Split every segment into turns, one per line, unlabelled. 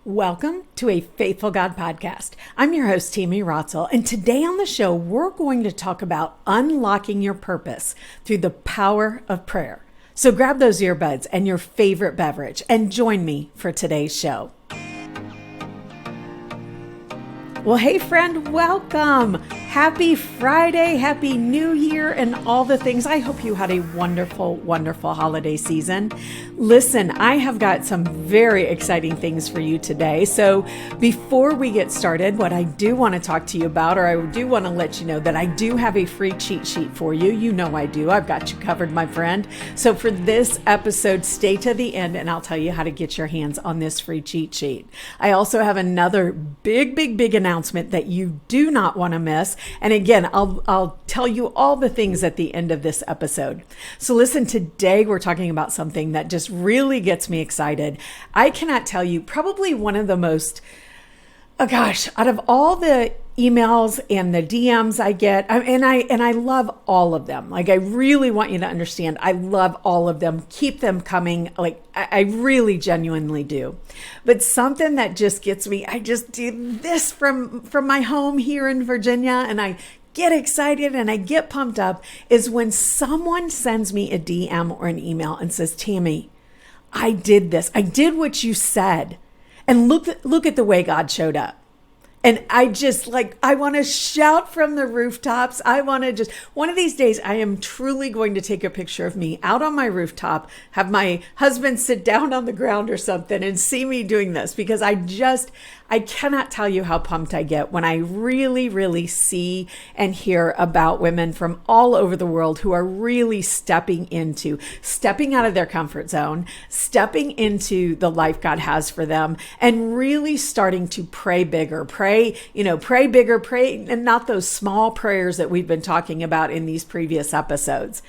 Welcome to a Faithful God podcast. I'm your host, Tammy Rotzel, and today on the show, we're going to talk about unlocking your purpose through the power of prayer. So grab those earbuds and your favorite beverage and join me for today's show. Well, hey friend, welcome. Happy Friday, Happy New Year, and all the things. I hope you had a wonderful, wonderful holiday season. Listen, I have got some very exciting things for you today. So before we get started, what I do want to talk to you about, or I do want to let you know that I do have a free cheat sheet for you. You know I do. I've got you covered, my friend. So for this episode, stay to the end and I'll tell you how to get your hands on this free cheat sheet. I also have another big announcement that you do not want to miss. And again, I'll tell you all the things at the end of this episode. So listen, today we're talking about something that just really gets me excited. I cannot tell you, probably one of the most, out of all the emails and the DMs I get, and I love all of them. Like, I really want you to understand, I love all of them. Keep them coming. Like, I really genuinely do. But something that just gets me, I just do this from my home here in Virginia, and I get excited and I get pumped up, is when someone sends me a DM or an email and says, Tammy, I did this. I did what you said. And look at the way God showed up. And I just I want to shout from the rooftops. I want to one of these days, I am truly going to take a picture of me out on my rooftop, have my husband sit down on the ground or something and see me doing this, because I cannot tell you how pumped I get when I really see and hear about women from all over the world who are really stepping out of their comfort zone, stepping into the life God has for them, and really starting to pray bigger, pray bigger, and not those small prayers that we've been talking about in these previous episodes.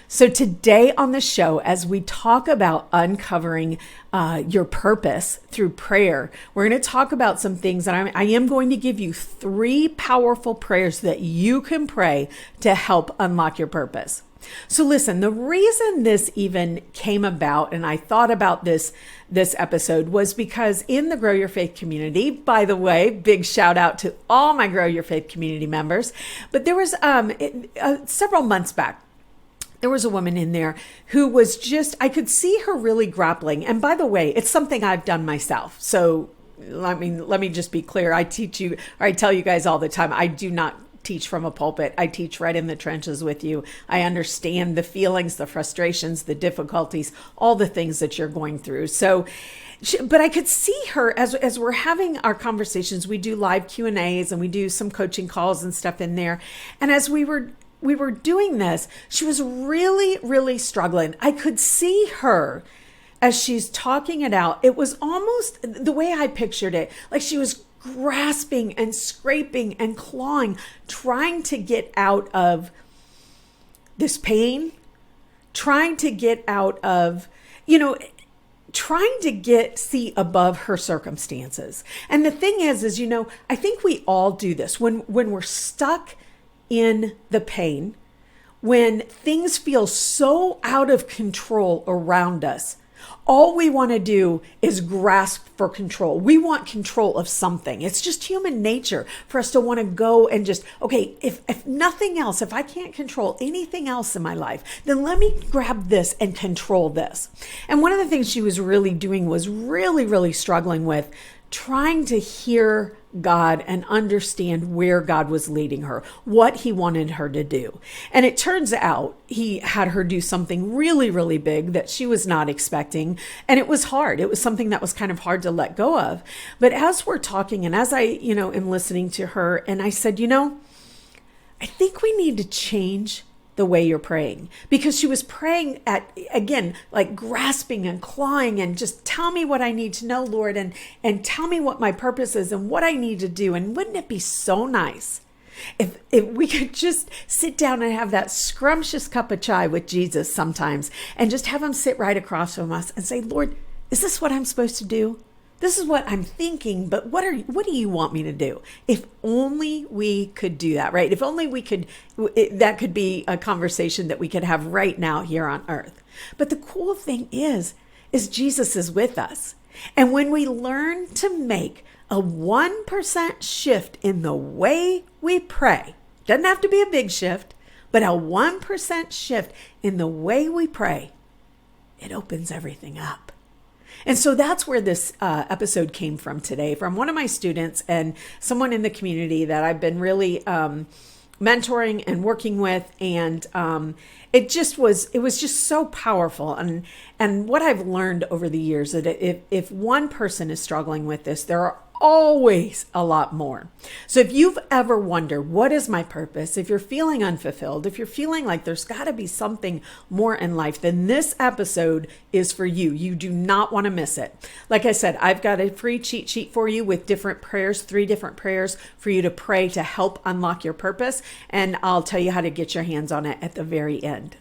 So today on the show, as we talk about uncovering your purpose through prayer, we're going to talk about some things that I am going to give you 3 powerful prayers that you can pray to help unlock your purpose. So listen, the reason this even came about, and I thought about this episode, was because in the Grow Your Faith community, by the way, big shout out to all my Grow Your Faith community members, but there was several months back, there was a woman in there who was I could see her really grappling. And by the way, it's something I've done myself. So let me just be clear. I tell you guys all the time, I do not teach from a pulpit. I teach right in the trenches with you. I understand the feelings, the frustrations, the difficulties, all the things that you're going through. So, but I could see her as we're having our conversations. We do live Q&As and we do some coaching calls and stuff in there. And as we were doing this, she was really struggling. I could see her as she's talking it out. It was almost the way I pictured it, like she was grasping and scraping and clawing, trying to get out of this pain, trying to get out of, trying to see above her circumstances. And the thing is, I think we all do this when we're stuck in the pain, when things feel so out of control around us. All we want to do is grasp for control. We want control of something. It's just human nature for us to want to go and if nothing else, if I can't control anything else in my life, then let me grab this and control this. And one of the things she was really doing was really struggling with trying to hear God and understand where God was leading her, what he wanted her to do. And it turns out he had her do something really big that she was not expecting. And it was hard. It was something that was kind of hard to let go of. But as we're talking and as I, am listening to her, and I said, I think we need to change the way you're praying, because she was praying grasping and clawing and just tell me what I need to know, Lord, and tell me what my purpose is and what I need to do. And wouldn't it be so nice if we could just sit down and have that scrumptious cup of chai with Jesus sometimes and just have him sit right across from us and say, Lord, is this what I'm supposed to do? This is what I'm thinking, but what do you want me to do? If only we could do that, right? If only we could, that could be a conversation that we could have right now here on earth. But the cool thing is Jesus is with us. And when we learn to make a 1% shift in the way we pray, doesn't have to be a big shift, but a 1% shift in the way we pray, it opens everything up. And so that's where this episode came from today, from one of my students and someone in the community that I've been really mentoring and working with. And it was just so powerful. And what I've learned over the years, that if one person is struggling with this, there are always a lot more. So if you've ever wondered, what is my purpose? If you're feeling unfulfilled, if you're feeling like there's got to be something more in life, then this episode is for you. You do not want to miss it. Like I said, I've got a free cheat sheet for you with different prayers, 3 different prayers for you to pray to help unlock your purpose. And I'll tell you how to get your hands on it at the very end.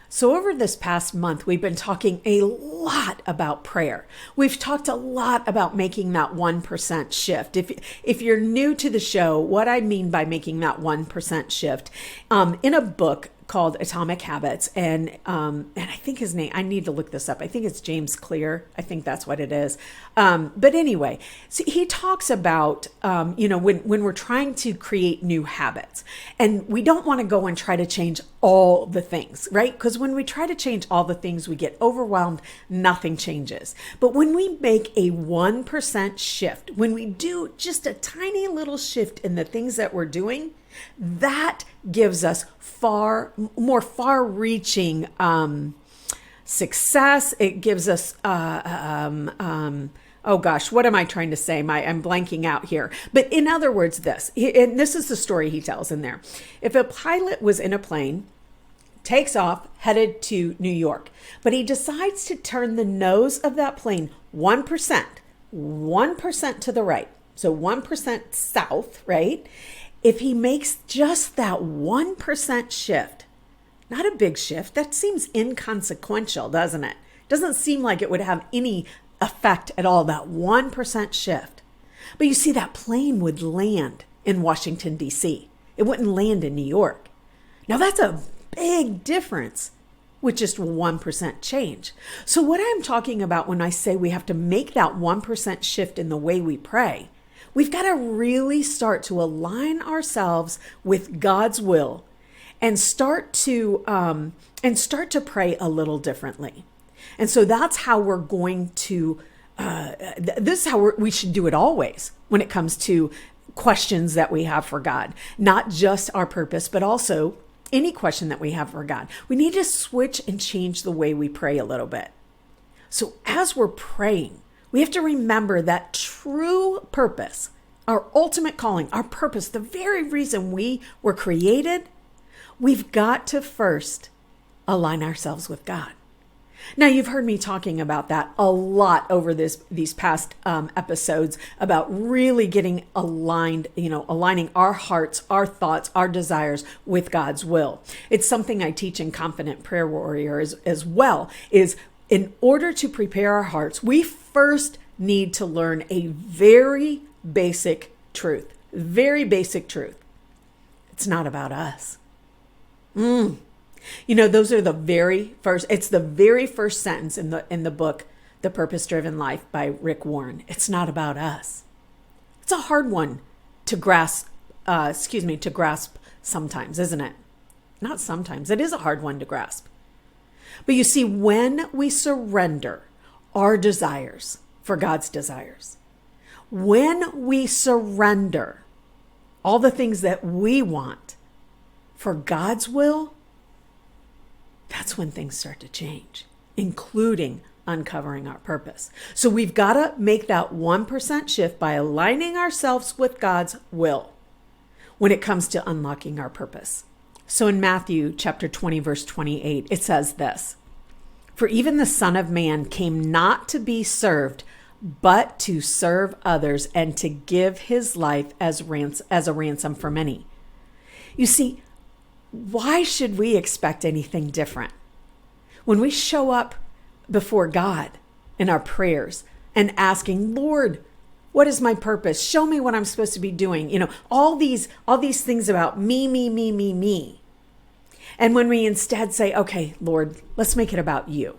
So over this past month, we've been talking a lot about prayer. We've talked a lot about making that 1% shift. If you're new to the show, what I mean by making that 1% shift, in a book called Atomic Habits, and I think his name, I need to look this up. I think it's James Clear. I think that's what it is. But anyway, so he talks about, when we're trying to create new habits, and we don't want to go and try to change all the things, right? Because when we try to change all the things, we get overwhelmed, nothing changes. But when we make a 1% shift, when we do just a tiny little shift in the things that we're doing, that gives us far more far-reaching success. It gives us, oh gosh, what am I trying to say? I'm blanking out here. But in other words, and this is the story he tells in there. If a pilot was in a plane, takes off, headed to New York, but he decides to turn the nose of that plane 1% to the right, so 1% south, right? If he makes just that 1% shift, not a big shift, that seems inconsequential, doesn't it? Doesn't seem like it would have any effect at all, that 1% shift. But you see, that plane would land in Washington, D.C. It wouldn't land in New York. Now that's a big difference with just 1% change. So what I'm talking about when I say we have to make that 1% shift in the way we pray, we've got to really start to align ourselves with God's will and start to pray a little differently. And so that's how we're going to, this is how we should do it always when it comes to questions that we have for God, not just our purpose, but also any question that we have for God. We need to switch and change the way we pray a little bit. So as we're praying, we have to remember that true purpose, our ultimate calling, our purpose, the very reason we were created, we've got to first align ourselves with God. Now, you've heard me talking about that a lot over these past episodes about really getting aligned, aligning our hearts, our thoughts, our desires with God's will. It's something I teach in Confident Prayer Warriors as well, is in order to prepare our hearts, we first need to learn a very basic truth. It's not about us. Those are the very first sentence in the book, The Purpose-Driven Life by Rick Warren. It's not about us. It's a hard one to grasp, sometimes, isn't it? Not sometimes. It is a hard one to grasp. But you see, when we surrender our desires for God's desires, when we surrender all the things that we want for God's will, that's when things start to change, including uncovering our purpose. So we've got to make that 1% shift by aligning ourselves with God's will when it comes to unlocking our purpose. So in Matthew chapter 20, verse 28, it says this: "For even the Son of Man came not to be served, but to serve others and to give his life as a ransom for many." You see, why should we expect anything different? When we show up before God in our prayers and asking, "Lord, what is my purpose? Show me what I'm supposed to be doing." All these things about me. And when we instead say, "Okay, Lord, let's make it about you.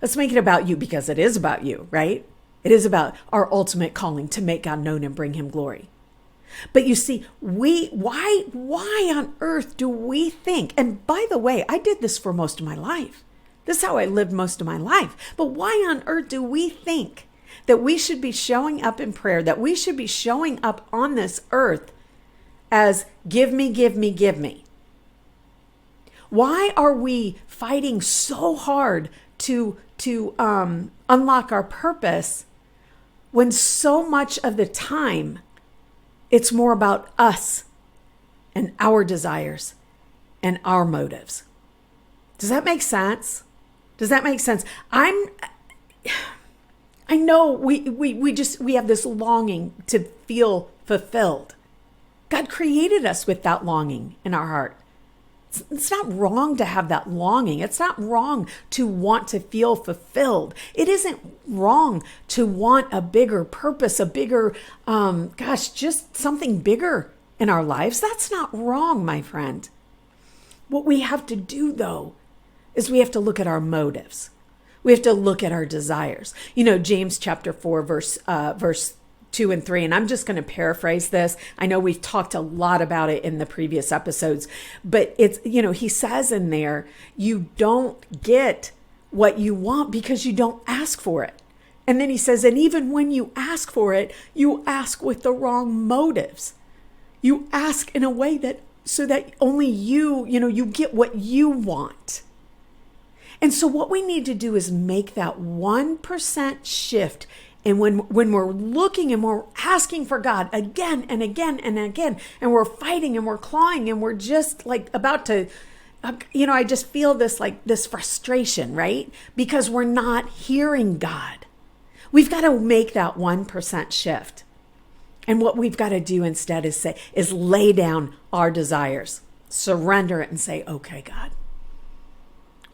Let's make it about you, because it is about you, right? It is about our ultimate calling to make God known and bring him glory. But you see, why on earth do we think, and by the way, I did this for most of my life. This is how I lived most of my life. But why on earth do we think that we should be showing up in prayer, that we should be showing up on this earth as give me, give me, give me? Why are we fighting so hard to unlock our purpose when so much of the time it's more about us and our desires and our motives? Does that make sense? Does that make sense? I know we have this longing to feel fulfilled. God created us with that longing in our heart. It's not wrong to have that longing. It's not wrong to want to feel fulfilled. It isn't wrong to want a bigger purpose, a bigger, just something bigger in our lives. That's not wrong, my friend. What we have to do, though, is we have to look at our motives. We have to look at our desires. James chapter 4, verse 2 and 3, and I'm just going to paraphrase this. I know we've talked a lot about it in the previous episodes, but it's, he says in there, you don't get what you want because you don't ask for it. And then he says, and even when you ask for it, you ask with the wrong motives. You ask in a way so that only you get what you want. And so what we need to do is make that 1% shift. And when we're looking and we're asking for God again and again and again, and we're fighting and we're clawing and we're just like about to, I just feel this frustration, right? Because we're not hearing God. We've got to make that 1% shift. And what we've got to do instead is lay down our desires, surrender it and say, okay, God,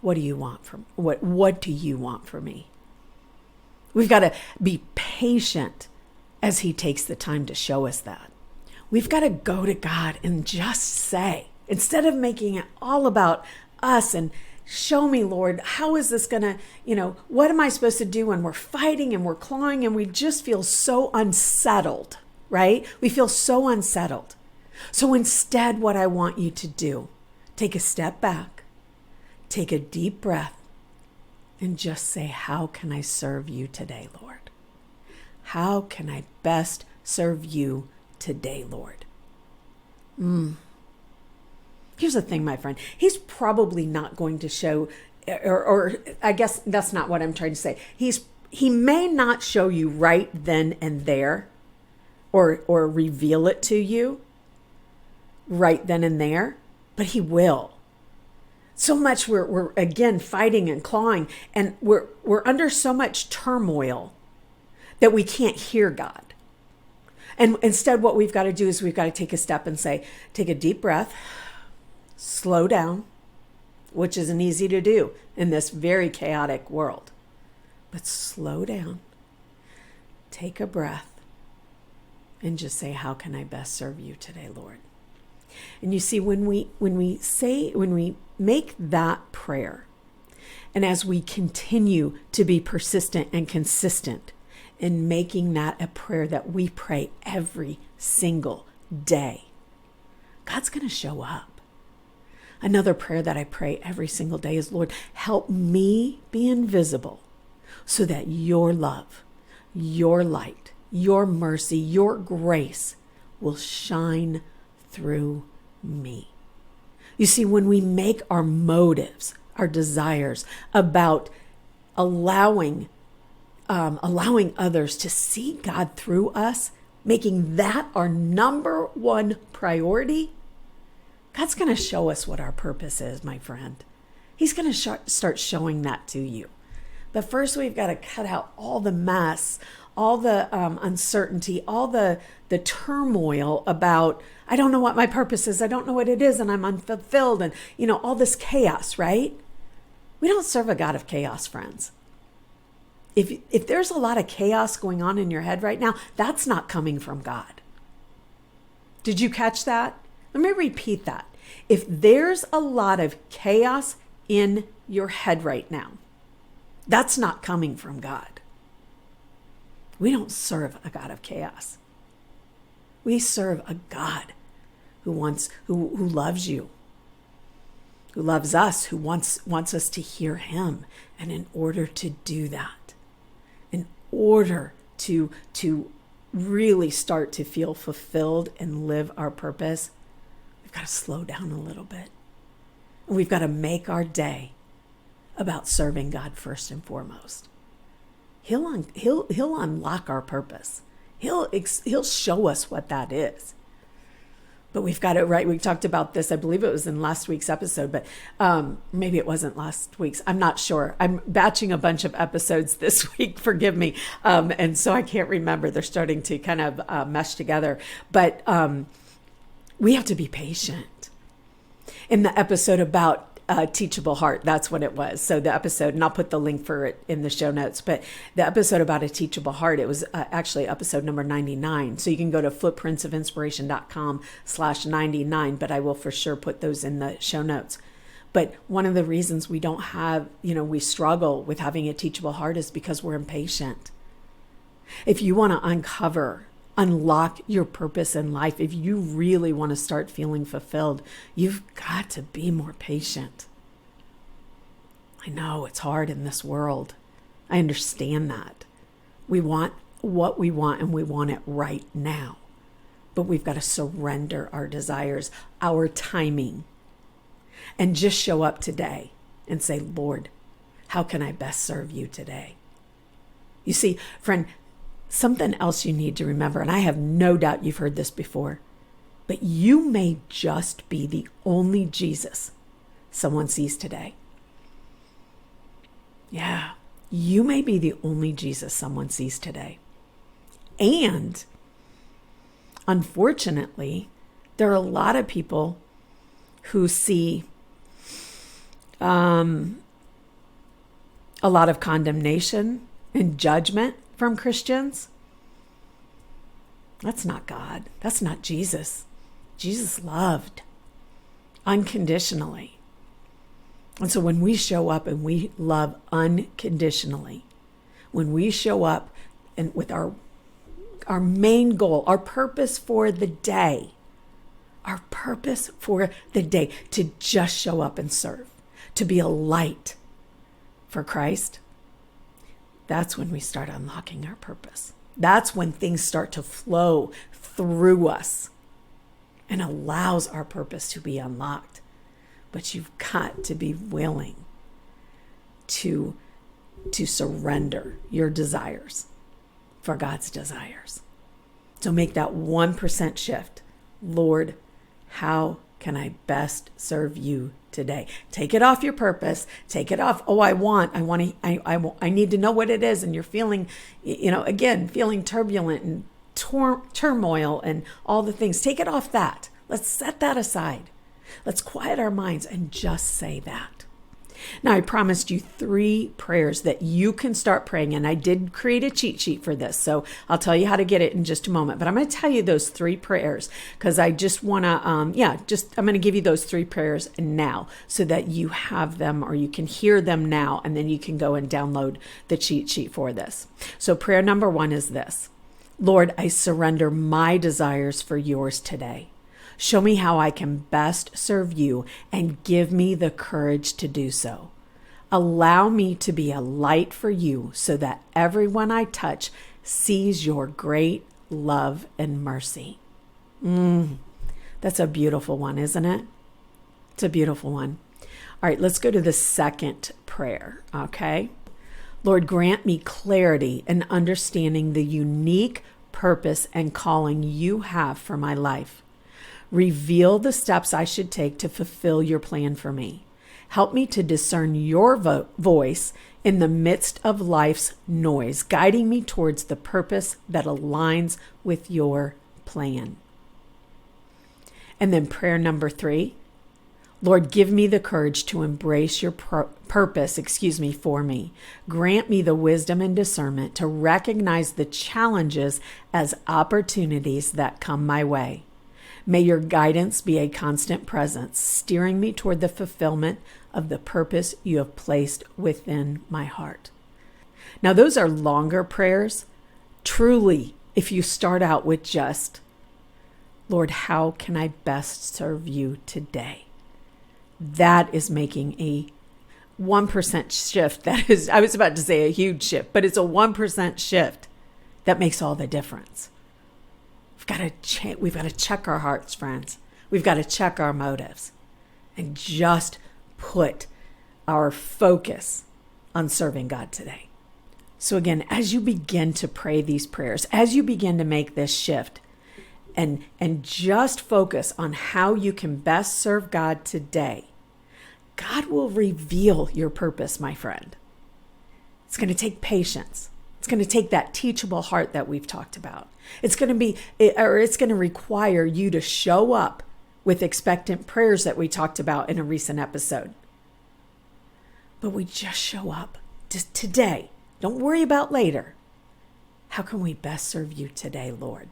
what do you want from what do you want from me? We've got to be patient as he takes the time to show us that. We've got to go to God and just say, instead of making it all about us and show me, Lord, how is this going to, what am I supposed to do when we're fighting and we're clawing and we just feel so unsettled, right? We feel so unsettled. So instead, what I want you to do, take a step back, take a deep breath, and just say, how can I serve you today, Lord? How can I best serve you today, Lord? Here's the thing, my friend. He's probably not going to show, or I guess that's not what I'm trying to say. He may not show you right then and there, or reveal it to you right then and there, but he will. So much we're again fighting and clawing, and we're under so much turmoil that we can't hear God. And instead, what we've got to do is we've got to take a step and say, take a deep breath, slow down, which isn't easy to do in this very chaotic world. But slow down, take a breath, and just say, how can I best serve you today, Lord? And you see, when we make that prayer, and as we continue to be persistent and consistent in making that a prayer that we pray every single day, God's going to show up. Another prayer that I pray every single day is, Lord, help me be invisible so that your love, your light, your mercy, your grace will shine through me. You see, when we make our motives, our desires about allowing others to see God through us, making that our number one priority, God's going to show us what our purpose is, my friend. He's going to start showing that to you. But first, we've got to cut out all the mess, all the uncertainty, all the turmoil about, I don't know what my purpose is, I don't know what it is, and I'm unfulfilled, and all this chaos, right? We don't serve a God of chaos, friends. If there's a lot of chaos going on in your head right now, that's not coming from God. Did you catch that? Let me repeat that. If there's a lot of chaos in your head right now, That's not coming from God. We don't serve a God of chaos. We serve a God who loves you, who loves us, who wants us to hear him. And in order to do that, in order to really start to feel fulfilled and live our purpose, we've got to slow down a little bit. And we've got to make our day about serving God first and foremost. He'll unlock our purpose. He'll show us what that is. But we've got it right. We talked about this. I believe it was in last week's episode, but maybe it wasn't last week's. I'm not sure. I'm batching a bunch of episodes this week. Forgive me. And so I can't remember. They're starting to kind of mesh together. But we have to be patient. In the episode about teachable heart, that's what it was. So the episode, and I'll put the link for it in the show notes, but the episode about a teachable heart, it was actually episode number 99. So you can go to footprintsofinspiration.com/99, but I will for sure put those in the show notes. But one of the reasons we don't have, we struggle with having a teachable heart is because we're impatient. If you want to unlock your purpose in life, if you really want to start feeling fulfilled, you've got to be more patient. I know it's hard in this world. I understand that. We want what we want and we want it right now. But we've got to surrender our desires, our timing, and just show up today and say, Lord, how can I best serve you today? You see, friend, something else you need to remember, and I have no doubt you've heard this before, but you may just be the only Jesus someone sees today. Yeah, you may be the only Jesus someone sees today. And unfortunately, there are a lot of people who see a lot of condemnation and judgment from Christians. That's not God. That's not Jesus. Jesus loved unconditionally. And so when we show up and we love unconditionally, when we show up and with our main goal, our purpose for the day, to just show up and serve, to be a light for Christ, that's when we start unlocking our purpose. That's when things start to flow through us and allows our purpose to be unlocked. But you've got to be willing to surrender your desires for God's desires. So make that 1% shift. Lord, how can I best serve you today? Take it off your purpose. Take it off. Oh, I need to know what it is. And you're feeling, feeling turbulent and turmoil and all the things. Take it off that. Let's set that aside. Let's quiet our minds and just say that. Now, I promised you 3 prayers that you can start praying, and I did create a cheat sheet for this, so I'll tell you how to get it in just a moment. But I'm going to tell you those 3 prayers because I just want to, I'm going to give you those 3 prayers now so that you have them or you can hear them now, and then you can go and download the cheat sheet for this. So prayer number 1 is this: Lord, I surrender my desires for yours today. Show me how I can best serve you and give me the courage to do so. Allow me to be a light for you so that everyone I touch sees your great love and mercy. That's a beautiful one, isn't it? It's a beautiful one. All right, let's go to the second prayer, okay? Lord, grant me clarity and understanding the unique purpose and calling you have for my life. Reveal the steps I should take to fulfill your plan for me. Help me to discern your voice in the midst of life's noise, guiding me towards the purpose that aligns with your plan. And then prayer number 3, Lord, give me the courage to embrace your purpose, for me. Grant me the wisdom and discernment to recognize the challenges as opportunities that come my way. May your guidance be a constant presence, steering me toward the fulfillment of the purpose you have placed within my heart. Now, those are longer prayers. Truly, if you start out with just, Lord, how can I best serve you today? That is making a 1% shift. That is, I was about to say a huge shift, but it's a 1% shift that makes all the difference. We've got to check our hearts, friends. We've got to check our motives and just put our focus on serving God today. So again, as you begin to pray these prayers, as you begin to make this shift and just focus on how you can best serve God today, God will reveal your purpose, my friend. It's going to take patience. It's going to take that teachable heart that we've talked about. It's going to require you to show up with expectant prayers that we talked about in a recent episode. But we just show up just today. Don't worry about later. How can we best serve you today, Lord?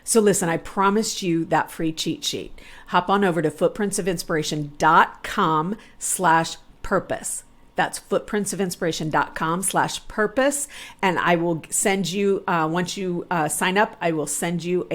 So listen, I promised you that free cheat sheet. Hop on over to footprintsofinspiration.com/purpose. That's footprintsofinspiration.com/purpose. And I will send you, once you sign up, I will send you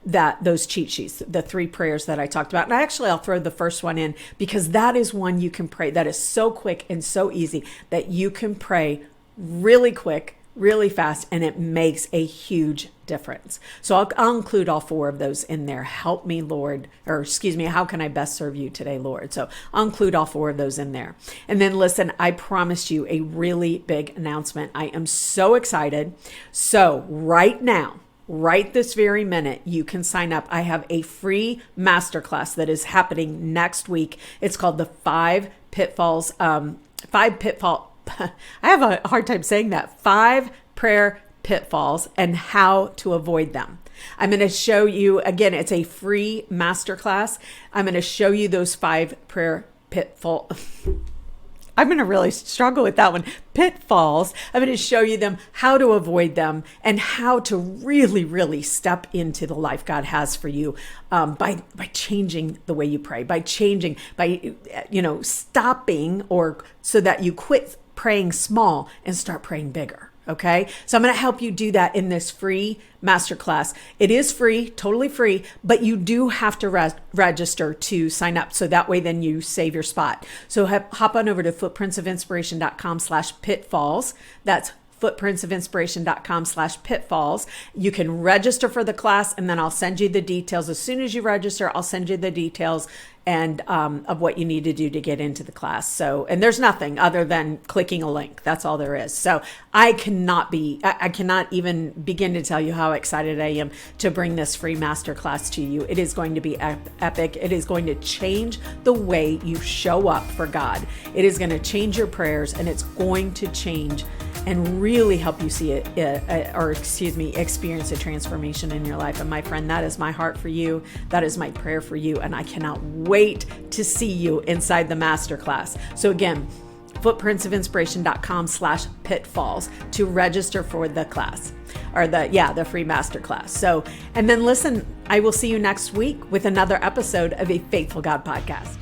those cheat sheets, the 3 prayers that I talked about. And I'll throw the first one in because that is one you can pray. That is so quick and so easy that you can pray really quick, really fast, and it makes a huge difference. So I'll include all 4 of those in there. Help me, Lord, how can I best serve you today, Lord? So I'll include all 4 of those in there. And then listen, I promised you a really big announcement. I am so excited. So right now, right this very minute, you can sign up. I have a free masterclass that is happening next week. It's called the 5 pitfalls, I have a hard time saying that. 5 prayer pitfalls and how to avoid them. I'm going to show you, again, it's a free masterclass. I'm going to show you those 5 prayer pitfalls. I'm going to really struggle with that one. Pitfalls. I'm going to show you them, how to avoid them, and how to really, really step into the life God has for you by changing the way you pray, by stopping, or so that you quit praying small and start praying bigger. Okay. So I'm going to help you do that in this free masterclass. It is free, totally free, but you do have to register to sign up. So that way, then you save your spot. So hop on over to footprintsofinspiration.com/pitfalls. That's footprintsofinspiration.com/pitfalls. You can register for the class, and then I'll send you the details. As soon as you register, I'll send you the details and of what you need to do to get into the class. So, and there's nothing other than clicking a link. That's all there is. So I cannot even begin to tell you how excited I am to bring this free masterclass to you. It is going to be epic. It is going to change the way you show up for God. It is going to change your prayers, and it's going to change and really help you see experience a transformation in your life. And my friend, that is my heart for you. That is my prayer for you. And I cannot wait to see you inside the masterclass. So again, footprintsofinspiration.com/pitfalls to register for the class, or the free masterclass. So, and then listen, I will see you next week with another episode of a Faithful God podcast.